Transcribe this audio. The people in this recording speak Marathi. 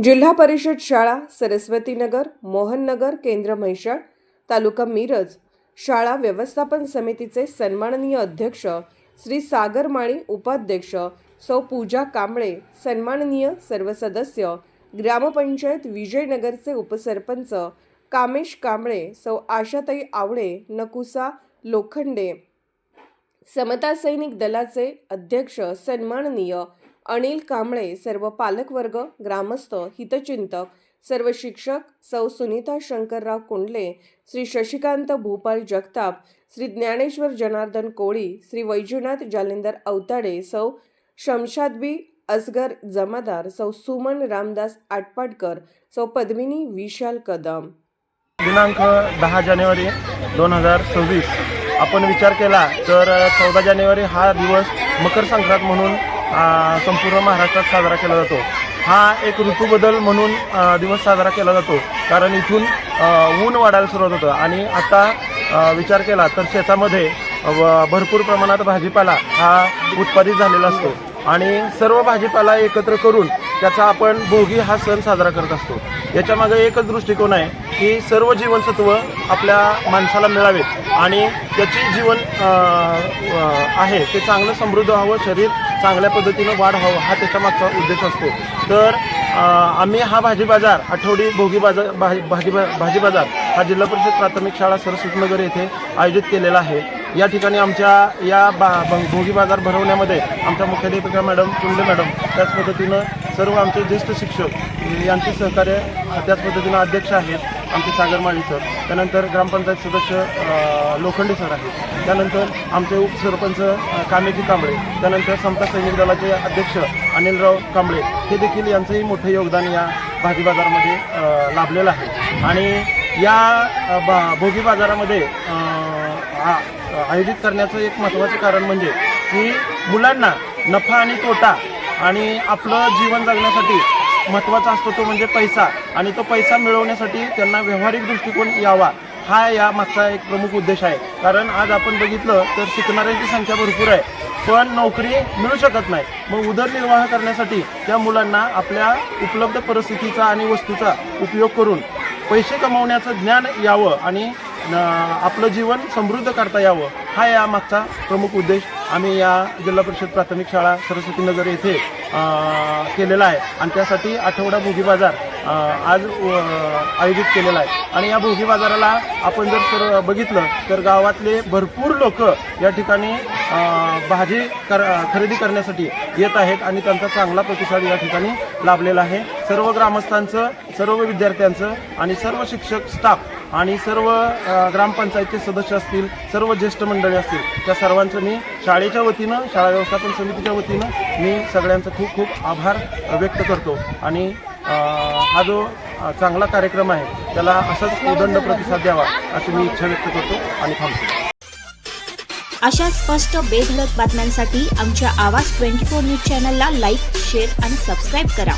जिल्हा परिषद शाळा सरस्वतीनगर, मोहननगर, केंद्र म्हैसाळ, तालुका मिरज शाळा व्यवस्थापन समितीचे सन्माननीय अध्यक्ष श्री सागर माळी, उपाध्यक्ष सौ पूजा कांबळे, सन्माननीय सर्व सदस्य, ग्रामपंचायत विजयनगरचे उपसरपंच कामेश कांबळे, सौ आशाताई आवळे, नकुसा लोखंडे, समता सैनिक दलाचे अध्यक्ष सन्माननीय अनिल कांबळे, सर्व पालकवर्ग, ग्रामस्थ, हितचिंतक, सर्व शिक्षक, सौ सुनीता शंकरराव कुंडले, श्री शशिकांत भूपाल जगताप, श्री ज्ञानेश्वर जनार्दन कोळी, श्री वैजनाथ जालिंदर अवताडे, सौ शमशादबी असगर जमादार, सौ सुमन रामदास आटपाडकर, सौ पद्मिनी विशाल कदम। दिनांक 10 जानेवारी 2026 आपण विचार केला तर 14 जानेवारी हा दिवस मकर संक्रांत म्हणून संपूर्ण महाराष्ट्रात साजरा केला जातो। हा एक ऋतूबदल म्हणून दिवस साजरा केला जातो, कारण इथून ऊन वाढायला सुरुवात होतं आणि आता विचार केला तर शेतामध्ये भरपूर प्रमाणात भाजीपाला हा उत्पादित झालेला असतो आणि सर्व भाजीपाला एकत्र करून त्याचा आपण भोगी हा सण साजरा करत असतो। याच्यामागे एकच दृष्टिकोन आहे की सर्व जीवनसत्व आपल्या माणसाला मिळावेत आणि त्याची जीवन आहे ते चांगलं समृद्ध व्हावं, शरीर चांगल्या पद्धतीनं वाढ व्हावं, हा त्याच्या मागचा उद्देश असतो। तर आम्ही हा भाजी बाजार, आठवडी भोगी बाजार भाजी बाजार हा जिल्हा परिषद प्राथमिक शाळा सरस्वतीनगर येथे आयोजित केलेला आहे। या ठिकाणी आमच्या या भोगी बाजार भरवण्यामध्ये आमच्या मुख्याध्यापिका मॅडम कुंडले मॅडम, त्याच पद्धतीनं सर्व आमचे ज्येष्ठ शिक्षक यांचे सहकार्य, त्याच पद्धतीनं अध्यक्ष आहेत आमचे सागर माळी सर, त्यानंतर ग्रामपंचायत सदस्य लोखंडे सर आहेत, त्यानंतर आमचे उपसरपंच कामेजी कांबळे, त्यानंतर समता सैनिक दलाचे अध्यक्ष अनिलराव कांबळे, हे देखील यांचंही मोठं योगदान या भाजी बाजारामध्ये लाभलेलं आहे। आणि या भोगी बाजारामध्ये आयोजित करण्याचं एक महत्त्वाचं कारण म्हणजे की मुलांना नफा आणि तोटा आणि आपलं जीवन जगण्यासाठी महत्त्वाचा असतो तो म्हणजे पैसा, आणि तो पैसा मिळवण्यासाठी त्यांना व्यावहारिक दृष्टिकोन यावा, हा या मागचा एक प्रमुख उद्देश आहे। कारण आज आपण बघितलं तर शिकणाऱ्यांची संख्या भरपूर आहे, पण नोकरी मिळू शकत नाही। मग उदरनिर्वाह करण्यासाठी त्या मुलांना आपल्या उपलब्ध परिस्थितीचा आणि वस्तूचा उपयोग करून पैसे कमवण्याचं ज्ञान यावं आणि आपलं जीवन समृद्ध करता यावं, हा या मागचा प्रमुख उद्देश आम्ही या जिल्हा परिषद प्राथमिक शाळा सरस्वतीनगर येथे केलेला आहे। आणि त्यासाठी आठवडा भोगी बाजार आज आयोजित केलेला आहे। आणि या भोगी बाजाराला आपण जर बघितलं तर गावातले भरपूर लोक या ठिकाणी भाजी खरेदी करण्यासाठी येत आहेत आणि त्यांचा चांगला प्रतिसाद या ठिकाणी लाभलेला आहे। सर्व ग्रामस्थांचं, सर्व विद्यार्थ्यांचं आणि सर्व शिक्षक स्टाफ आणि सर्व ग्रामपंचायतचे सदस्य असतील, सर्व ज्येष्ठ मंडळी असतील, त्या सर्वांचं मी शाळेच्या वतीनं, शाळा व्यवस्थापन समितीच्या वतीनं मी सगळ्यांचं खूप खूप आभार व्यक्त करतो। आणि हा जो चांगला कार्यक्रम आहे त्याला असाच उदंड प्रतिसाद द्यावा अशी मी इच्छा व्यक्त करतो आणि थांबतो। अशा स्पष्ट बेधडक बातम्यांसाठी आमच्या आवाज 24 न्यूज चॅनलला लाईक, शेअर आणि सबस्क्राईब करा।